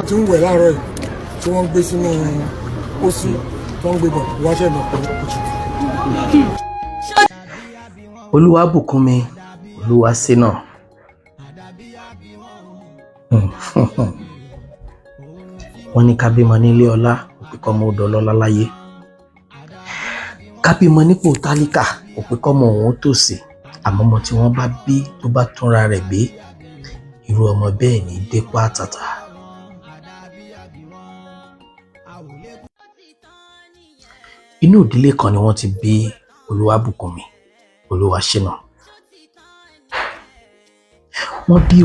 wọ́n ti ń wẹ̀ láàárọ̀ yìí tí wọ́n ń gbé sínú pósí tó ń gbé bọ̀ wáṣẹ́ lọ pé oṣù. Olúwabùkúnmi Olúwaṣínà. Wọ́n ní ká bímọ nílé ọlá òpè kọ́mọ ó dọlọ́lá láyé, ká bímọ nípò tálíkà òpè kọ́mọ òun ó tòṣì, àmọ́ ọmọ tí wọ́n bá bí tó bá túnra rẹ̀ gbé, irú ọmọ bẹ́ẹ̀ ní dépò àtàtà. Inú ìdílé kan ni wọ́n ti bí Olúwabùkúnmi Olúwaṣínà. Wọ́n bí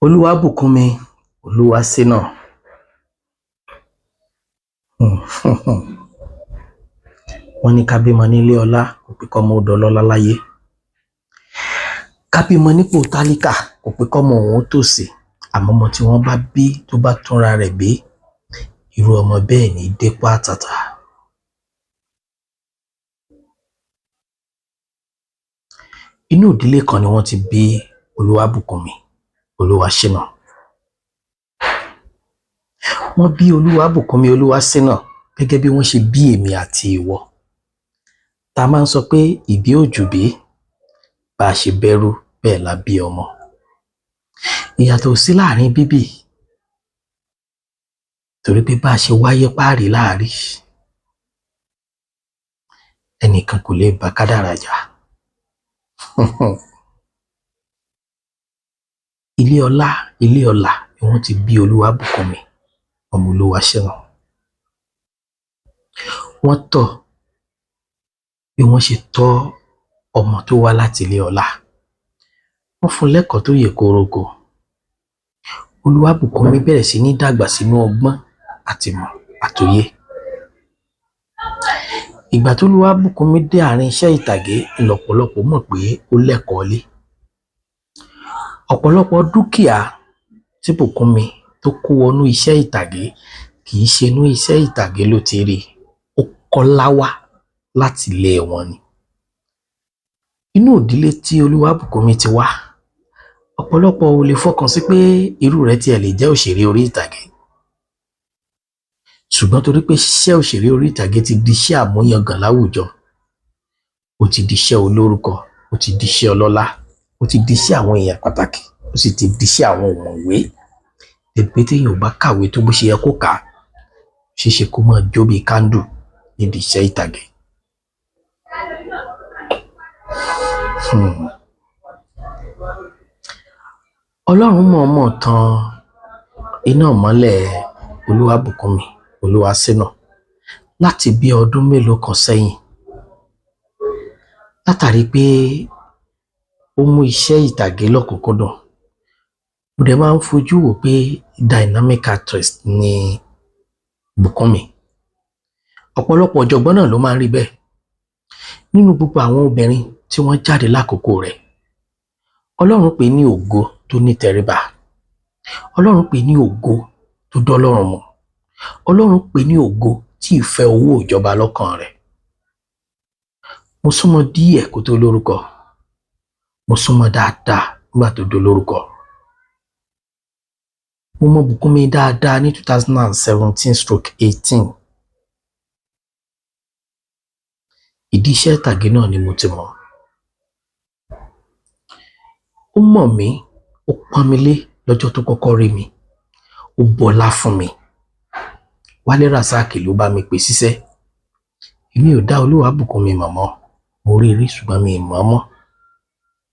Olúwabùkúnmi Olúwaṣínà. Wọ́n ní ká bímọ nílé ọlá òpè kọ́mọ ó dọlọ́lá láyé, ká bímọ nípò tálíkà òpè kọ́mọ òun ó tòṣì, àmọ́ ọmọ tí wọ́n bá bí tó bá túnra rẹ̀ gbé, irú ọmọ bẹ́ẹ̀ ní dépò àtàtà. Inú ìdílé kan ni wọ́n ti bí Olúwabùkúnmi Olúwaṣínà. Wọ́n bí Olúwabùkúnmi Olúwaṣínà gẹ́gẹ́ bí wọ́n ṣe bí èmi àti ìwọ. Ta máa ń sọ pé ìbí òjùbí, bá a ṣe bẹ̀rù bẹ́ẹ̀ la bí ọmọ. Ìyàtọ̀ sí láàrin bíbí, torí pé bá a ṣe wáyé páàrí láàrí, ẹnìkan kò lè bá kádàrá jà. Ilé ọlá ilé ọlà ni wọ́n ti bí Olúwabùkúnmi ọmọ Olúwaṣínà. Wọ́n tọ́ bí wọ́n ṣe tọ́ ọmọ tó wá láti ilé ọlá, wọ́n fún lẹ́kọ̀ọ́ tó yè kóróko. Olúwabùkúnmi bẹ̀rẹ̀ sí ní dàgbà sínú ọgbọ́n àtìmọ̀ àtòyé. Ìgbà tó Olúwabùkúnmi dé àárín iṣẹ́ ìtàgé, lọ́pọ̀lọpọ̀ mọ̀ pé ó lẹ́kọ̀ọ́ lé. Ọ̀pọ̀lọpọ̀ dúkìá tí Bùkúnmi tó kó wọnú iṣẹ́ ìtàgé kì í ṣe inú iṣẹ́ ìtàgé ló ti rí, ó kọ́ láwá láti ilé wọn ni. Inú ìdílé tí Olúwabùkúnmi ti wá, ọ̀pọ̀lọpọ̀ ò lè fọkàn sí pé irú rẹ̀ tiẹ̀ lè jẹ́ òṣèré orí ìtàgé. Ṣùgbọ́n torí pé iṣẹ́ òṣèré orí ìtàgé ti di iṣẹ́ àmúyangàn láwùjọ, ó ti di iṣẹ́ olórúkọ, ó ti di iṣẹ́ ọlọ́lá, ó ti di iṣẹ́ àwọn èèyàn pàtàkì, ó sì ti di iṣẹ́ àwọn òmùwé. Ẹgbẹ́ tí èèyàn bá kàwé tó bó ṣe yẹ kó kà á, ṣeéṣe kó máa jó bí kándù nídìí iṣẹ́ ìtàgé. Ọlọ́run mọ̀ọ́mọ̀ tan iná mọ́lẹ̀ Olúwabùkúnmi Olúwaṣínà láti bí ọdún mélòó kan sẹ́yìn, látàrí pé ó mú iṣẹ́ ìtàgé lọ́kùnkúndùn. Mo dẹ̀ máa ń fojú wò pé dynamic actress ni Bùkúnmi. Ọ̀pọ̀lọpọ̀ ọ̀jọ̀gbọ́n náà ló máa ń rí bẹ́ẹ̀. Nínú gbogbo àwọn obìnrin tí wọ́n jáde lákòókò rẹ̀, Ọlọ́run pè ní ògo tó ní tẹríba, Ọlọ́run pè ní ògo tó dọ́lọ́run mọ̀, Ọlọ́run pè ní ògo tí ìfẹ́ owó ìjọba lọ́kàn rẹ̀. Mo súnmọ́ díẹ̀ kó tó lórúkọ, mo súnmọ́ dáadáa nígbà tó dolórúkọ. Mo mọ Bùkúnmi dáadáa ní 2017/18. Ìdí iṣẹ́ ìtàgé náà ni mo ti mọ̀. Ó mọ̀ mí, ó pọ́n mi lé lọ́jọ́ tó kọ́kọ́ rí mi, ó bọlá fún mi. Wálé Ràsáàkì ló bá mi pè síṣẹ́. Èmi ò dá Olúwabùkúnmi mọ̀ mọ́, mo rí rí ṣùgbọ́n mi ì mọ̀ mọ́.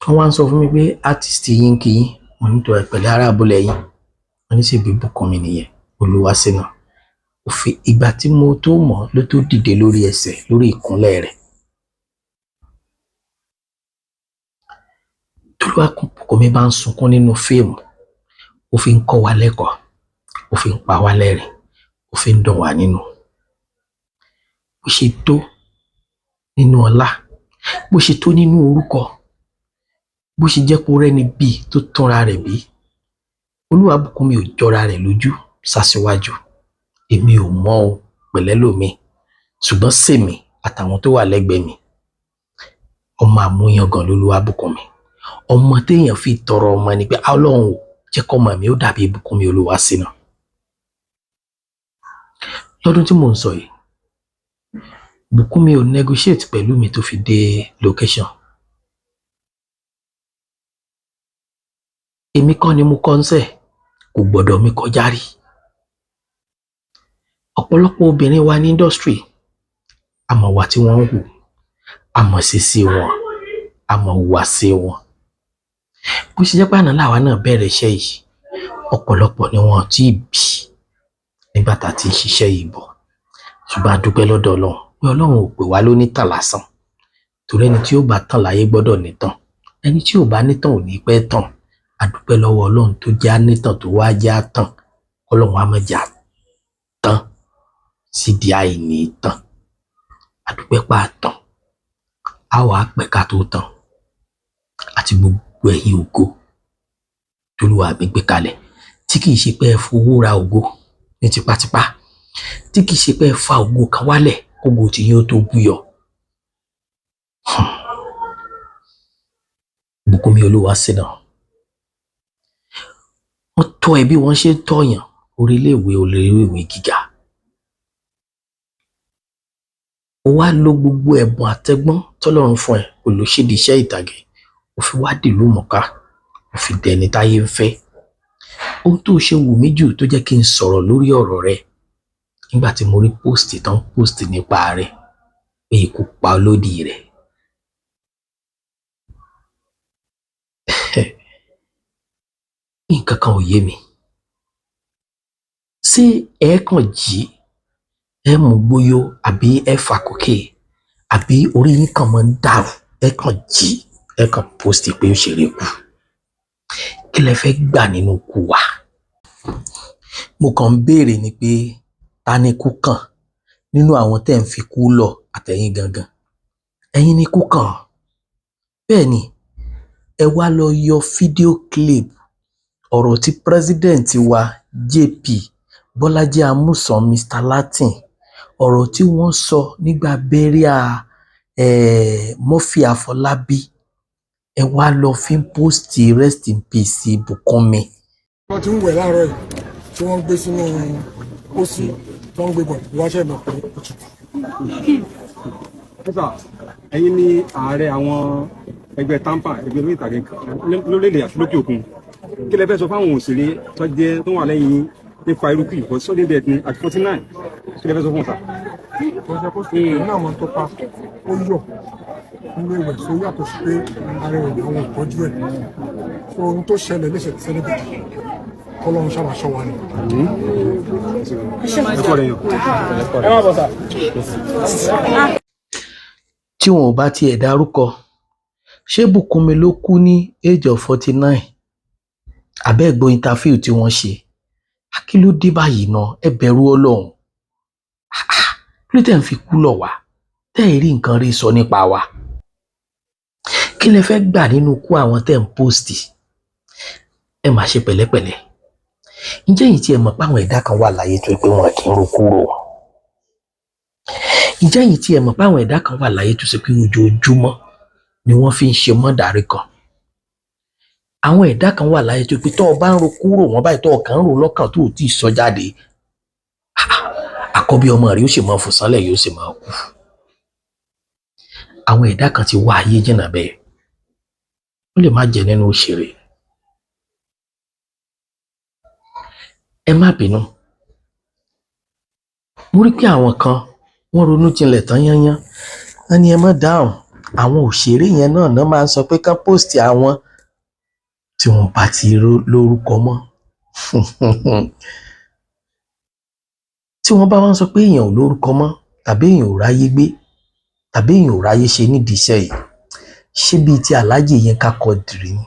Wọ́n wá ń sọ fún mi pé artist yín kì í, mo nítorí ẹ̀pẹ̀lẹ́ ará abúlé yín. Wọ́n ní ṣèbí Bùkúnmi nìyẹn, Olúwaṣínà. Òfin ìgbà tí mo tó mọ̀ ló tó dìde lórí ẹsẹ̀ lórí ìkúnlẹ̀ rẹ̀. Olúwabùkúnmi bá ń sunkún nínú fíìmù, ó fi ń kọ́ wa lẹ́kọ̀ọ́, ó fi ń pa wá lẹ́rìn, ó fi ń dùn wá nínú. Bó ṣe tó nínú ọlá, bó ṣe tó nínú orúkọ, bó ṣe jẹ́ kó rẹ́ni bíi tó túnra rẹ̀ bí Olúwabùkúnmi ò jọra rẹ̀ lójú sásíwájú èmi ò mọ̀ o pẹ̀lẹ́ lómi ṣùgbọ́n sèmi àtàwọn tó wà lẹ́gbẹ̀ẹ́ mi ọmọ àmúyangàn lolúwabùkúnmi ọmọ téèyàn fi tọrọ ọmọ ni pé Ọlọ́run ò jẹ́ kọ́mọ mi ó dàbí Bùkúnmi Olúwaṣínà lọ́dún tí mò ń sọ yìí Bùkúnmi ò negotiate pẹ̀lú mi tó fi dé location èmi kọ́ ni mo kọ́nsẹ̀ kò gbọ́dọ̀ mi kọjá rí ọ̀pọ̀lọpọ̀ obìnrin wa ní industry àmọ́ wà tí wọ́n ń hù àmọ́ sísí wọn àmọ́ wà sí wọn bó ṣe jẹ́ pé àná làwa náà bẹ̀rẹ̀ iṣẹ́ yìí ọ̀pọ̀lọpọ̀ ni wọ́n ti bí nígbà tá a ti ń ṣiṣẹ́ yìí bọ̀ ṣùgbọ́n a dúpẹ́ lọ́dọ̀ Ọlọ́run pé Ọlọ́run ò pè wá lónítàn lásán torí ẹni tí ó bá tàn láyé gbọ́dọ̀ nítàn ẹni tí ò bá nítàn ò ní pẹ́ tàn a dúpẹ́ lọ́wọ́ Ọlọ́run tó já nítàn tó wá já tàn Ọlọ́run á má jà tán sídìí àìní tàn a dúpẹ́ pa tàn á wàá pẹ́ ká tó tàn àti gbogbo ẹ̀yin ògo t'Olúwa mi gbé kalẹ̀ tí kì í ṣe pé ẹ fowó ra ògo ní tipátipá tí kì í ṣe pé ẹ fa ògo kan wálẹ̀ ògo tí yóò tó búyọ. Bùkúnmi Olúwaṣínà wọ́n tọ́ ẹ bí wọ́n ṣe ń tọ́yàn oríléèwé gíga ó wá lo gbogbo ẹ̀bùn àtẹgbọ́n tọ́lọ́run fún ẹ olùṣèdí iṣẹ́ ìtàgé ó fi wá dìlú mọ̀ká ó fi dẹni táyé ń fẹ́ ohun tó ṣe wù mí jù tó jẹ́ kí n sọ̀rọ̀ lórí ọ̀rọ̀ rẹ nígbà tí mo rí post tán post nípa rẹ pé ikú pa olódì rẹ nǹkan kan ò yé mi ṣé ẹ kàn jí ẹ mú gbóyó àbí ẹ fà kókè àbí orí yín kàn máa ń dàrú ẹ kàn jí ẹ kàn post pé ó ṣeré kú kí lẹ fẹ́ gbà nínú ikú wa mo kàn ń béèrè ni pé ta ni ikú kàn nínú àwọn tẹ́ ń fi kú lọ àtẹ̀yìn gangan ẹ̀yin ni ikú kàn bẹ́ẹ̀ ni ẹ wá lọ yọ fídíò clip ọ̀rọ̀ tí president wa JP Bọ́lájí Amúsàn Mr. Latin ọ̀rọ̀ tí wọ́n sọ nígbà bẹ́ríà Murphy Àfọlábí ẹ wá lọ fi ń post rest in peace Bùkúnmi. wọ́n ti ń wẹ̀ láàárọ̀ yìí tí wọ́n gbé sínú pósí tó ń gbé bọ̀ wáṣẹ́ ìmọ̀ pé ó tutù. ẹ̀yin ni ààrẹ àwọn ẹgbẹ́ tampa ẹgbẹ́ lórí ìtàgé lórílẹ̀ àti lókè òkun kí lẹ fẹ́ sọ fáwọn òṣèré tó wà lẹ́yìn nípa irú kí ìbọn sọ́dún bẹ́ẹ̀ ní àti 49 kí lẹ fẹ́ sọ fún ọ̀tá. ọjọ́ kó sì ní àwọn tó pa ó yọ̀ nínú ìwẹ̀ tó yàtọ̀ sí pé ara ẹ̀ àwọn ìtọ́jú ẹ̀ so ohun tó ṣẹlẹ̀ léṣe ti ṣẹlẹ̀ bẹ̀rẹ̀ kọ́lọ́run ṣàwàṣọ wa ni. tí wọn ò bá tiẹ̀ dárúkọ ṣé Bùkúnmi ló kú ní age of 49 abẹ́ẹ̀gbọ́ interview tí wọ́n ṣe kí ló dé báyìí náà ẹ bẹ̀rù Ọlọ́run ló tẹ̀ ń fi kú lọ̀ wá tẹ́ ẹ̀ rí nǹkan rí sọ nípa wa kí lẹ fẹ́ gbà nínú kú àwọn tẹ́ ń post ẹ máa ṣe pẹ̀lẹ́pẹ̀lẹ́ ǹjẹ́ yìí tí ẹ mọ̀ pé àwọn ẹ̀dá kan wà láyé tó pé wọn kì í ro kúrò ǹjẹ́ yìí tí ẹ mọ̀ pé àwọn ẹ̀dá kan wà láyé tó ṣe pé ojoojúmọ́ ni wọ́n fi ń ṣe mọ́dàrí kan àwọn ẹ̀dá kan wà láyé tó pé tó o bá ń ro kúrò wọn báyìí tó o kàn ń ro lọ́kàn tó o tí ì sọ jáde àkọ́bí ọmọ rẹ̀ yóò sì máa fò sánlẹ̀ yóò sì máa kú àwọn ẹ̀dá kan ti wá ayé jìnnà bẹ́ẹ̀ ó lè má jẹ́ nínú òṣèré ẹ má bínú mo rí pé àwọn kan wọ́n ronú jinlẹ̀ tán yányán wọ́n ní ẹ má dáhùn àwọn òṣèré yẹn náà máa ń sọ pé kán post àwọn tí wọ́n bá ti lórúkọ mọ́ tí wọ́n bá wá ń sọ pé èèyàn ò lórúkọ mọ́ tàbí èèyàn ò ráyé gbé tàbí èèyàn ò ráyé ṣe nídìí iṣẹ́ yìí ṣé bíi ti Alhaji Yínká Quadri ni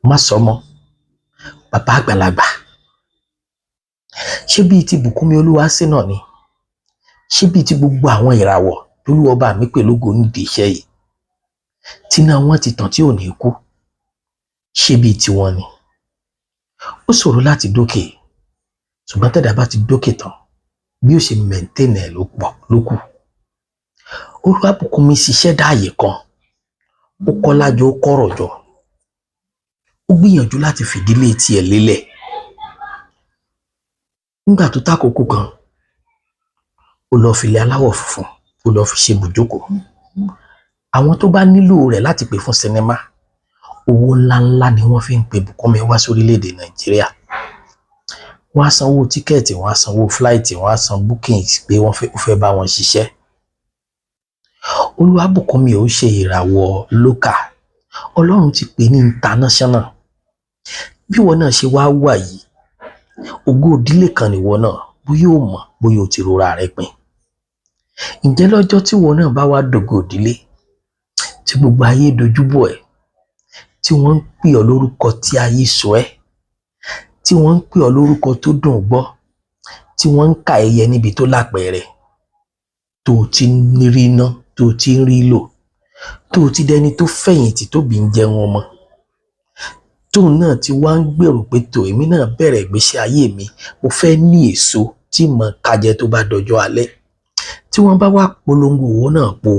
má sọ mọ́ bàbá àgbàlagbà ṣé bíi ti Bùkúnmi Olúwaṣínà ni ṣé bíi ti gbogbo àwọn ìràwọ̀ t'Olúwa bá mi pè lógo nídìí iṣẹ́ yìí tíná wọn ti tàn tí ò ní kú ṣé bíi tiwọn ni ó ṣòro láti dókè ṣùgbọ́n tẹ̀dá bá ti dókè tán bí ó ṣe maintain ẹ̀ ló kù. Olúwabùkúnmi ṣiṣẹ́ dáàyè kan ó kọ́ lájọ ó kọ́rọ̀ jọ ó gbìyànjú láti fìdílé tiẹ̀ lélẹ̀ nígbà tó tákòókò kan ó lọ filẹ̀ aláwọ̀ funfun ó lọ fi ṣe bùjókòó àwọn tó bá nílò rẹ̀ láti pè fún sinimá owó ńláńlá ni wọ́n fi ń pe Bùkúnmi wá sórílẹ̀-èdè Nàìjíríà wọ́n á sanwó tíkẹ́ẹ̀tì wọ́n á sanwó fúláìtì wọ́n á san bookings pé wọ́n fẹ́ bá wọn ṣiṣẹ́. Olúwabùkúnmi ò ṣe ìràwọ̀ local Ọlọ́run ti pè ní international bí wọn náà ṣe wá wà yìí ògo ìdílé kan nìwọ náà bóyá o mọ̀ bóyá o ti rora rẹ pin. Ǹjẹ́ lọ́jọ́ tí wọn náà bá wá dògo ìdílé tí gbogbo ayé dojúbọ̀ ẹ̀ tí wọ́n ń pè ọ́ lórúkọ tí ayé sọ ẹ́ tí wọ́n ń pè ọ́ lórúkọ tó dùn gbọ́ tí wọ́n ń ka ẹyẹ níbi tó lápẹẹrẹ tó ti ń rí ná tó ti ń rí lò tó ti dẹni tó fẹ̀yìntì tóbi ń jẹun ọmọ tóun náà ti wá ń gbèrò pé tó èmi náà bẹ̀rẹ̀ ìgbésí ayé mi mo fẹ́ ní èso tí mo kájẹ tó bá dọjọ́ alẹ́ tí wọ́n bá wá polongo owó náà po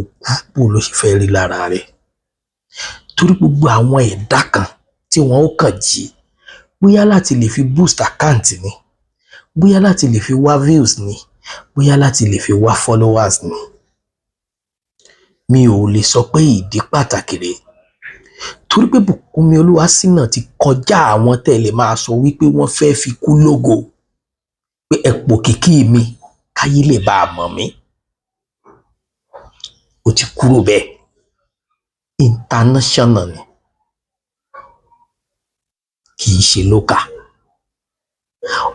kú ló ṣe fẹ́ rí lára rẹ̀ torí gbogbo àwọn ẹ̀dá kan tí wọ́n ó kàn jí bóyá láti lè fi boost account ni bóyá láti lè fi wá views ni bóyá láti lè fi wá followers ni mi ò lè sọ pé ìdí pàtàkì rẹ̀ torí pé Bùkúnmi Olúwaṣínà ti kọjá àwọn tẹ́lẹ̀ máa sọ wípé wọ́n fẹ́ fi kú lógo pé ẹ̀pọ̀ kìkì mi káyé lè bá a mọ̀ mí ó ti kúrò bẹ́ẹ̀ international ni kì í ṣe local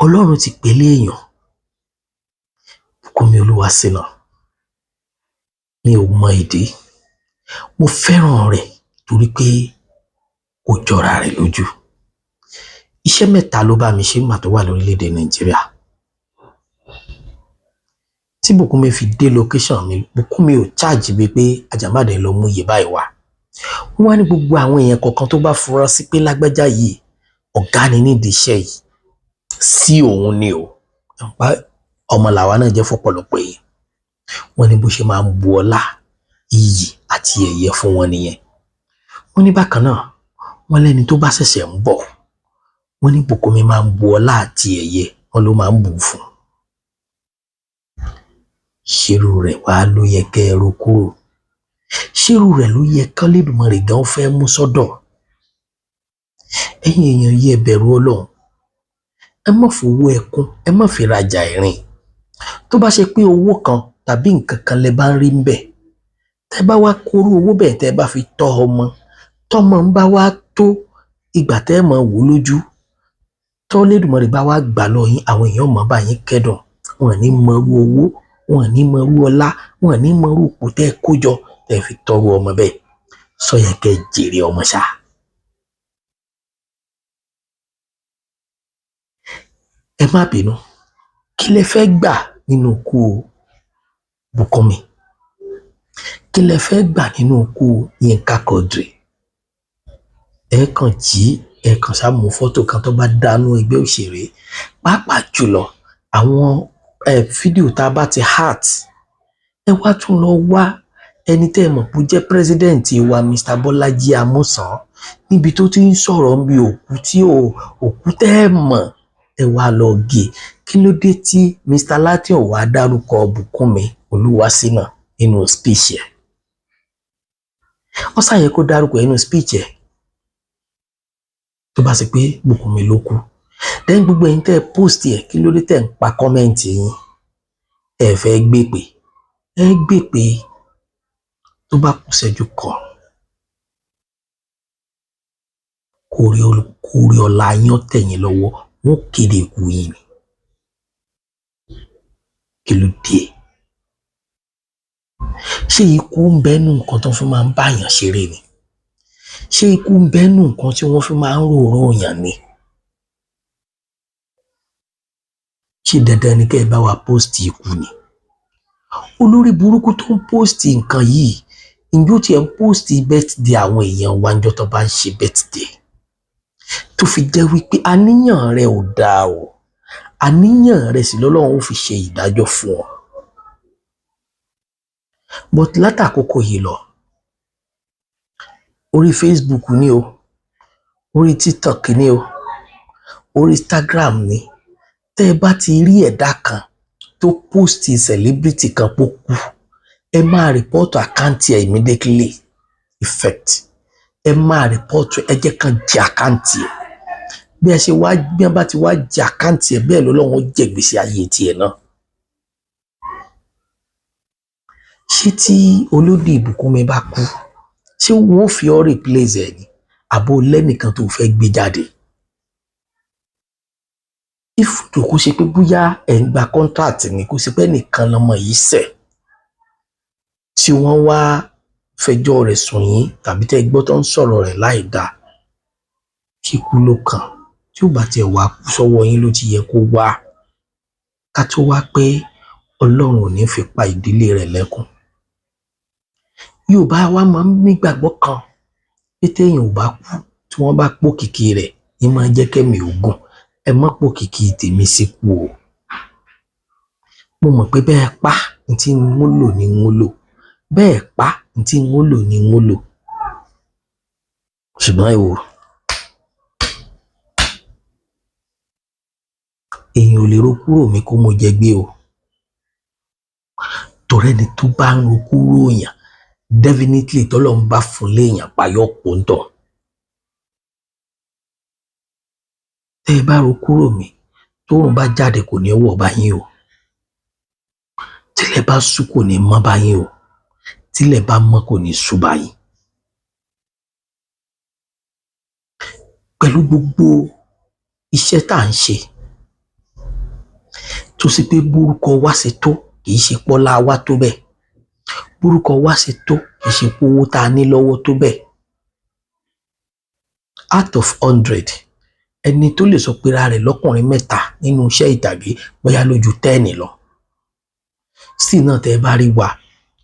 Ọlọ́run ti pèlè èèyàn Bùkúnmi Olúwaṣínà mi ò mọ ìdí mo fẹ́ràn rẹ̀ torí pé ó jọra rẹ̀ lójú iṣẹ́ mẹ́ta ló bá mi ṣe nígbà tó wà lórílẹ̀‐èdè Nàìjíríà tí Bùkúnmi fi dé location mi Bùkúnmi ò charge bíi pé Àjàmádé lọ mú iye báyìí wá wọ́n wá ní gbogbo àwọn èèyàn kọ̀ọ̀kan tó bá fura sí pé lágbájá yìí ọ̀gá ni nídìí iṣẹ́ yìí sí òun ni o ọmọ làwa náà jẹ́ fọ́pọ̀lọpọ̀ èèyàn wọ́n ní bó ṣe máa ń bu ọlá iyì àti ẹ̀yẹ fún wọn nìyẹn wọ́n ní bákan náà wọ́n lẹ́ni tó bá ṣẹ̀ṣẹ̀ ń bọ̀ wọ́n ní Bùkúnmi máa ń bu ọlá àti ẹ̀yẹ wọ́n ló máa ń bù fún ṣírù rẹ̀ wá ló yẹ kẹ́ ẹ ro kúrò ṣírù rẹ̀ ló yẹ kán lẹ́dùnmọ̀rẹ̀ gan fẹ́ mú sọ́dọ̀ ẹ̀yin èèyàn yẹ bẹ̀rù Ọlọ́run ẹ má fowó ẹkún ẹ má fi rajà ìrìn tó bá ṣe pé owó kan tàbí nǹkan kan lẹ bá ń rí ń bẹ̀ tẹ́ bá wá kóró owó bẹ́ẹ̀ tẹ́ bá fi tọ́ ọmọ tọ́mọ ń bá wá tó ìgbà tẹ́ mọ̀ wò lójú tọ́ lẹ́dùnmọ̀rẹ̀ bá wá gbà lọ yín àwọn èèyàn mọ̀ bá yín kẹ́dùn wọn ní mọrú owó wọn ní mọrú ọlá wọn ní mọrú ipò tẹ́ kó jọ tẹ́ fi tọrọ ọmọ bẹ́ẹ̀ sọ yẹ kẹ́ jèrè ọmọ ṣá. ẹ má bínú kí lẹ fẹ́ gbà nínú ikú Bùkúnmi kí lẹ fẹ́ gbà nínú ikú Yínká Quadri ẹ kàn jí ẹ kàn ṣàmú fọ́tò kan tó bá dánú ẹgbẹ́ òṣèré pàápàá jùlọ àwọn fídíò tá a bá ti heart ẹ wá tún lọ wá ẹni tẹ́ ẹ mọ̀ pé ó jẹ́ president wa Mr. Bọ́lájí Amúsàn níbi tó ti ń sọ̀rọ̀ bí òkú tí òkú tẹ́ ẹ mọ̀ ẹ wá lọ gé kí ló dé tí Mr. Lation wá dárúkọ Bùkúnmi Olúwaṣínà nínú speech ẹ̀ ó ṣàyẹ kó dárúkọ nínú speech ẹ̀ tó bá sì pé Bùkúnmi ló kú then gbogbo ẹ̀yin tẹ́ ẹ post ẹ̀ kí ló dé tẹ́ ń pa kọ́mẹ́ǹtì yín ẹ fẹ́ gbé pé ẹ gbé pé tó bá kù ṣẹ́jú kan kórè ọ̀la yín ó tẹ̀yìn lọ́wọ́ wọn kéde ikú yín ni kí ló dé ṣé ikú ń bẹ́nu nǹkan tó fi máa ń báyàn ṣeré ni ṣé ikú ń bẹ́nu nǹkan tí wọ́n fi máa ń rorò yàn ni ṣé dandan ni kẹ́ ẹ bá wa post ikú ni olórí burúkú tó ń post nǹkan yìí ǹjọ́ tí ẹ̀ ń post birthday àwọn èèyàn wa ńjọ́ tó bá ń ṣe birthday tó fi jẹ́ wípé àníyàn rẹ ò dáa o àníyàn rẹ sì lọ́lọ́run ó fi ṣe ìdájọ́ fún ọ but látàkókò yìí lọ orí Facebook ni o orí TikTok ni o orí Instagram ni tẹ́ ẹ bá ti rí ẹ̀dá kan tó post celebrity kan pó kú ẹ máa rìpọ́ọ̀tù àkáǹtì ẹ̀ immediately effect ẹ máa rìpọ́ọ̀tù ẹ jẹ́ kan jẹ àkáǹtì ẹ̀ bí ẹ bá ti wá jẹ àkáǹtì ẹ̀ bẹ́ẹ̀ lọ́lọ́run jẹ gbèsè ayé tiẹ̀ náà. ṣé tí olódì Ìbùkúnmi bá kú ṣé wọn ò fi ọ́ replace ẹ̀ ni àbó lẹ́nìkan tó fẹ́ gbé jáde ìfúdù kó ṣe pé bóyá ẹ̀ ń gba contract ni kó ṣe pé nìkan lọmọ yìí ṣẹ̀ tí wọ́n wá fẹjọ́ rẹ̀ sùn yín tàbí tẹ́ gbọ́ tó ń sọ̀rọ̀ rẹ̀ láì dáa kíkú ló kàn tí ó bá tiẹ̀ wá kú sọ́wọ́ yín ló ti yẹ kó wá ká tó wá pé Ọlọ́run ò ní fi pa ìdílé rẹ̀ lẹ́kùn. Yorùbá wa máa ń nígbàgbọ́ kan pé téèyàn ò bá kú tí wọ́n bá pòkìkí rẹ̀ ní máa jẹ́ kẹ́mi ògùn ẹ má pòkìkí tèmi síkú o. mo mọ̀ pé bẹ́ẹ̀ pa ní tí ń lò ní ń lò bẹ́ẹ̀ pa ní tí ń lò ní ń lò ṣùgbọ́n ẹ wò èèyàn ò lè ro kúrò mi kó mo jẹ gbé o torí ẹni tó bá ń ro kúrò yàn definitely tọ́lọ́run bá fún léèyàn payọ́ pòǹtọ̀ tẹ́ ẹ bá ro kúrò mi tóòrùn bá jáde kò ní wọ̀ báyìí o tílẹ̀ bá ṣú kò ní mọ́ báyìí o tílẹ̀ bá mọ́ kò ní ṣú báyìí pẹ̀lú gbogbo iṣẹ́ tá à ń ṣe tó sì pé bórúkọ wá ṣe tó kì í ṣe pọ́lá wá tó bẹ́ẹ̀ bórúkọ wá ṣe tó kì í ṣe pé owó tá a ní lọ́wọ́ tó bẹ́ẹ̀ out of 100 ẹni tó lè sọ pé ra rẹ̀ lọ́kùnrin mẹ́ta nínú iṣẹ́ ìtàgé bóyá lójú 10 lọ sí náà tẹ́ ẹ bá rí wa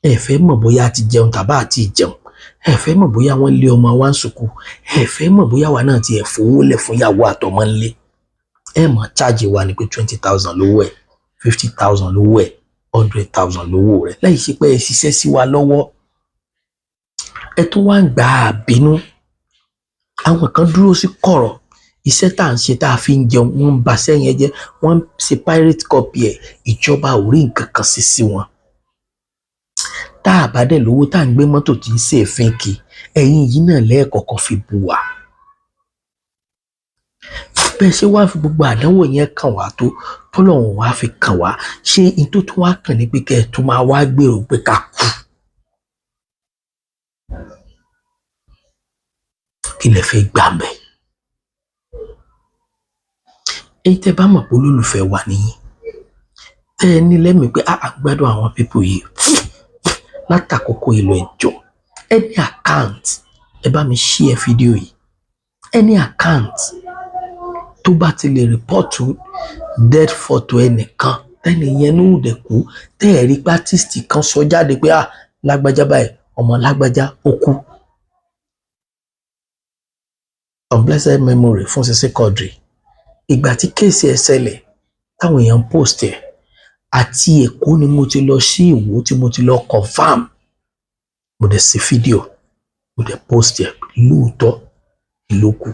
ẹ fẹ́ mọ̀ bóyá a ti jẹun tàbá àti ìjẹun ẹ fẹ́ mọ̀ bóyá wọ́n lé ọmọ wa ń sùkú ẹ fẹ́ mọ̀ bóyá wa náà ti ẹ̀ fowó lẹ̀ fún ìyàwó àtọmọ ńlé ẹ mọ̀ chájì wa ni pé 20,000 lówó ẹ̀ 50,000 lówó ẹ̀ 100,000 lówó rẹ̀ láì ṣe pé ẹ ṣiṣẹ́ sí wa lọ́wọ́ ẹ tó wá ń gbà á bínú àwọn kan dúró sí kọ̀rọ̀ iṣẹ́ tá à ń ṣe tá a fi ń jẹun wọ́n ń ba sẹ́yìn ẹ jẹ́ wọ́n ń ṣe pirate copy ẹ̀ ìjọba ò rí nǹkan kan sí wọn tá a bá dẹ̀ lówó tá à ń gbé mọ́tò tí ń ṣe èéfín kì ẹ̀yìn yìí náà lẹ́ẹ̀kọ̀ọ̀kan fi bù wá bẹ́ẹ̀ ṣé wàá fi gbogbo àdánwò yẹn kàn wá tó tọ́lọ́run wá fi kàn wá ṣé in tó tún wá kàn ní pé kẹ́ ẹ̀ tún máa wá gbèrò pé ká kú kí lẹ fẹ́ gbà mẹ́ èyí tẹ́ bá mọ̀ pé olólùfẹ́ wà nìyí tẹ́ ẹ ní lẹ́mìí pé a gbádùn àwọn pípò yìí látàkókò ìlò ẹjọ́ any account ẹ bá mi share fídíò yìí any account tó bá ti lè rìpọ́ọ̀tù dead photo ẹnìkan tẹ́ni yẹn ní òdẹ̀kú tẹ́ ẹ̀ rí pé artist kan sọ jáde pé lágbájá báyìí ọmọ lágbájá ó kú unblessed memory fún Sisi Quadri ìgbà tí kéèsì ẹ̀ ṣẹlẹ̀ táwọn èèyàn post ẹ̀ àti Èkó ni mo ti lọ sí Ìwó tí mo ti lọ confam mo dẹ̀ sí fídíò mo dẹ̀ post ẹ̀ lóòótọ́ ìlókù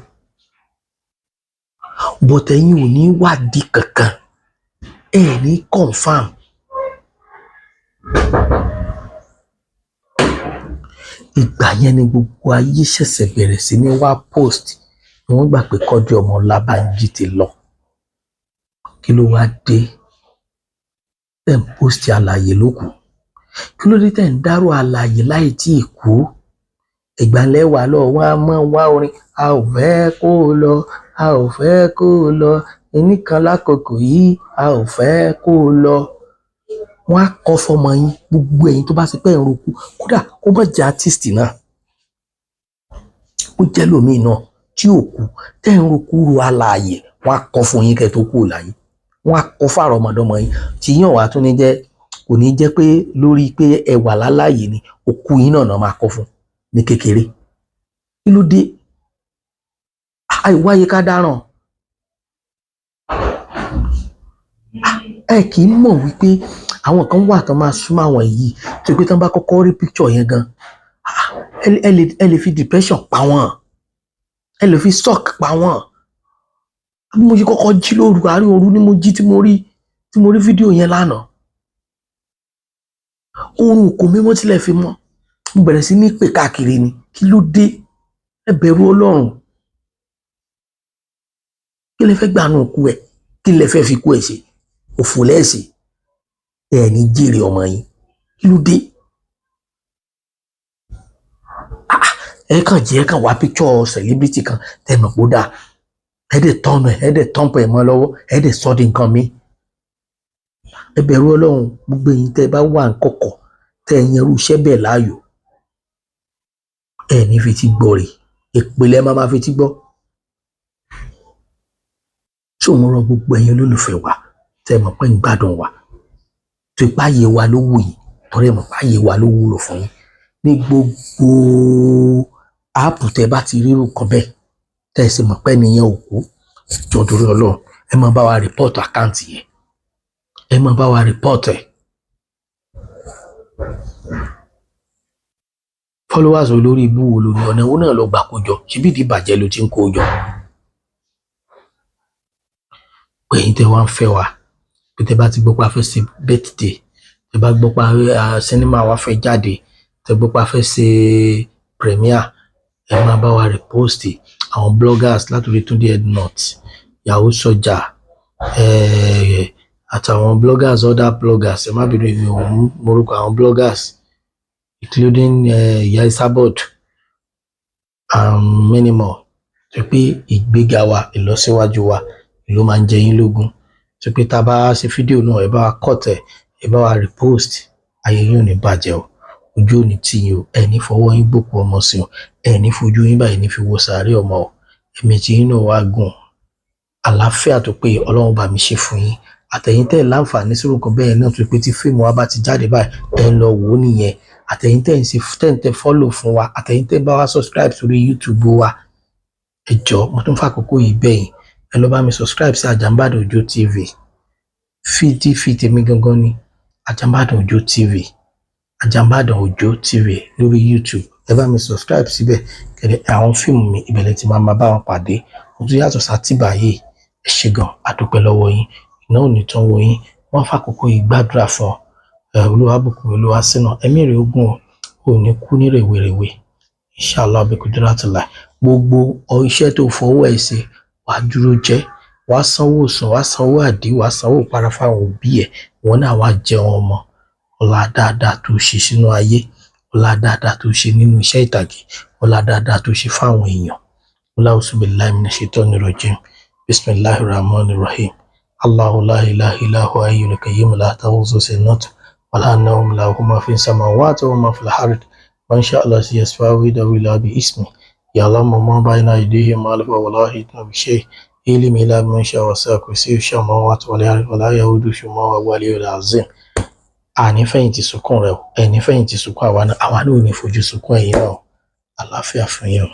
but ẹ̀yin ò ní wádìí kankan ẹ̀ ní confam ìgbà yẹn ni gbogbo ayé ṣẹ̀ṣẹ̀ bẹ̀rẹ̀ sí ní wá post ni wọ́n gbà pé Quadri ọmọ Ọlábánjí ti lọ kí ló wá dé tẹ̀ ń post àlàyé lókù kí ló dé tẹ̀ ń dárò àlàyé láì tí ì kú ìgbàlẹ́wà lọ wọ́n á mọ́ wá orin a ò fẹ́ kó o lọ a ò fẹ́ kó o lọ ẹnìkan lákòókò yìí a ò fẹ́ kó o lọ wọ́n á kọ́ fọmọ yín gbogbo ẹ̀yin tó bá ṣe pé ń roku kódà kó má jẹ́ artist náà ó jẹ́ lómìn náà tí ò kú tẹ́ ń roku ru àlàyé wọ́n á kọ́ fún yín kẹ́ tó kú láyé wọ́n á kọ́ fáàrọ̀ ọmọdọ́mọ yín tí yàn wá tún ní jẹ́ kò ní jẹ́ pé lórí pé ẹ wà láláyè ni òkú yín náà máa kọ́ fún ní kékeré. Kí ló dé? Àìwáyé ká dáràn. Ẹ kì í mọ̀ wípé àwọn kan wà tán máa súnmọ́ àwọn yìí tó pé tán bá kọ́kọ́ rí picture yẹn gan ẹ lè fi depression pa wọ́n, ẹ lè fi shock pa wọ́n. Bí mo ṣe kọ́kọ́ jí lóru àárín òru ni mo jí tí mo rí fídíò yẹn lánàá. Oorun kò mímọ́ tílẹ̀ fi mọ́. Mo bẹ̀rẹ̀ sí ní pè káàkiri ni. Kí ló dé? Ẹ bẹ̀rù Ọlọ́run. Kí lẹ fẹ́ gbà nù òkú ẹ̀? Kí lẹ fẹ́ fi kú ẹ̀ ṣe? Òfò lẹ́ẹ̀sì. Ẹ ní jèrè ọmọ yín. Kí ló dé? Ẹ kàn wá picture celebrity kan tẹ̀mọ̀ pó dáa. Ẹ dẹ̀ tọ́ǹpù ẹ̀ mọ́ lọ́wọ́. Ẹ dẹ̀ sọ́ di nǹkan mi. Ẹ bẹ̀rù Ọlọ́run. Gbogbo ẹ̀yin tẹ́ bá wà nkọ̀kọ̀ tẹ́ ẹ yan irú iṣẹ́ bẹ́ẹ̀ láàyò. Ẹ ní fi ti gbọ́ rè. Ìpìlẹ̀ máa fi ti gbọ́. Ṣé òun rọ gbogbo ẹ̀yin olólùfẹ́ wa tẹ́ mọ̀ pé ń gbádùn wa? Tó ipá yé wa ló wù yín. Torí mọ̀ pá yé wa ló wúlò fún yín. Ní gbogbo áàpù tẹ́ bá ti rírù kan bẹ́ẹ̀ tẹ́ ẹ sì mọ̀ pé nìyẹn ò kú. Jọ̀ọ́ torí Ọlọ́run ẹ máa bá wa rìpọ́ọ̀tù àkáǹtì yẹn. Ẹ máa bá wa rìpọ́ọ̀tù ẹ̀. Followers olórí ibú wo ló ní ọ̀nà owó náà lọ gbà kójọ ṣebí ìdí ìbàjẹ́ ló ti ń kó jọ. Ẹ̀yin tẹ́ wá ń fẹ́ wa bí tẹ́ bá ti gbọ́ pé a fẹ́ ṣe birthday, tẹ́ bá gbọ́ pé sinimá wa fẹ́ jáde, tẹ́ gbọ́ pé a fẹ́ ṣe premiere, ẹ máa bá wa repost àwọn bloggers látòrí Túndé Ednut, Yahoo Soja, àtàwọn bloggers, other bloggers, ẹ má bínú ìwé òun morúkọ àwọn bloggers including Ìyá Isabod and many more. Tó pé ìgbéga wa, ìlọsíwájú wa ló máa ń jẹ yín lógún. Tó pé tá a bá ṣe fídíò náà ẹ bá wa cut ẹ bá wa repost, ayé yín ò ní bàjẹ́ o, ojú ò ní tì yín o, ẹ ní fọwọ́ yín gbòkú ọmọ sí o, ẹ ní fojú yín báyìí ní fi wo sàárè ọmọ o. Ẹ̀mí tí yín náà wá gùn, àlàáfíà tó pé Ọlọ́run bá mi ṣe fún yín. Àtẹ̀yin tẹ́ láǹfààní sí orúkọ bẹ́ẹ̀ náà tó pé tí fíìmù wa bá ti jáde báyìí ẹ lọ wò ó nìyẹn. Àtẹ̀yin tẹ́ ń ṣe tẹ́ follow fún wa, àtẹ̀yin tẹ́ bá wa subscribe sórí YouTube wa. Ẹ jọ̀ọ́ mo tún fàkókò yìí bẹ̀yìn, ẹ lọ bá mi subscribe sí Àjànbádàn Òjó TV. Fi tèmi gangan ni Àjànbádàn Òjó TV. Àjànbádàn Òjó TV lórí YouTube. Ẹ bá mi subscribe síbẹ̀ kẹ́lẹ́ àwọn fíìmù mi ìbẹ̀lẹ̀ tí máa bá wọn pàdé. Mo tún yàtọ̀ sátìbà yìí. Ẹ ṣé gan, a dúpẹ́ lọ́wọ́ yín. Iná ò ní tán wọ yín. Wọ́n fàkókò yìí gbàdúrà fún Olúwa bùkún Olúwa sínú ẹ̀mí rẹ̀ ogun ò ní kú ní rèwerèwe. Inshallah bi kudratillah. Gbogbo iṣẹ́ tó fọwọ́ ẹ̀ ṣe wàá dúró jẹ́, wàá sanwó sùn, wàá sanwó àdí, wàá sanwó para fáwọn òbí ẹ̀, wọn náà wàá jẹun ọmọ. Ọlá dáadáa tó ṣe sínú ayé, ọlá dáadáa tó ṣe nínú iṣẹ́ ìtàgé, ọlá dáadáa tó ṣe fáwọn èèyàn. Ọlá usubillahi minash shaitani rajim. Bismillahir rahmanir rahim. Allahu la ilaha illa huwa hayyul qayyum la ta'khudhuhu sinatun wa la nawm lahu ma fis samawati wa ma fil ardi. Man sha'a Allah yasfahu ila bi ismi. يعلم ما بين أيديهم ولا يحيطون بشيء علم إلا بما شاء وسع كرسيه السماوات والأرض ولا يؤوده حفظهما وهو العلي العظيم. Àní fẹ̀yìntì sunkún rẹ o, ẹni fẹ̀yìntì sunkún àwa náà ò ní fojú sunkún ẹ̀yin náà. Àlàáfíà fún yín o.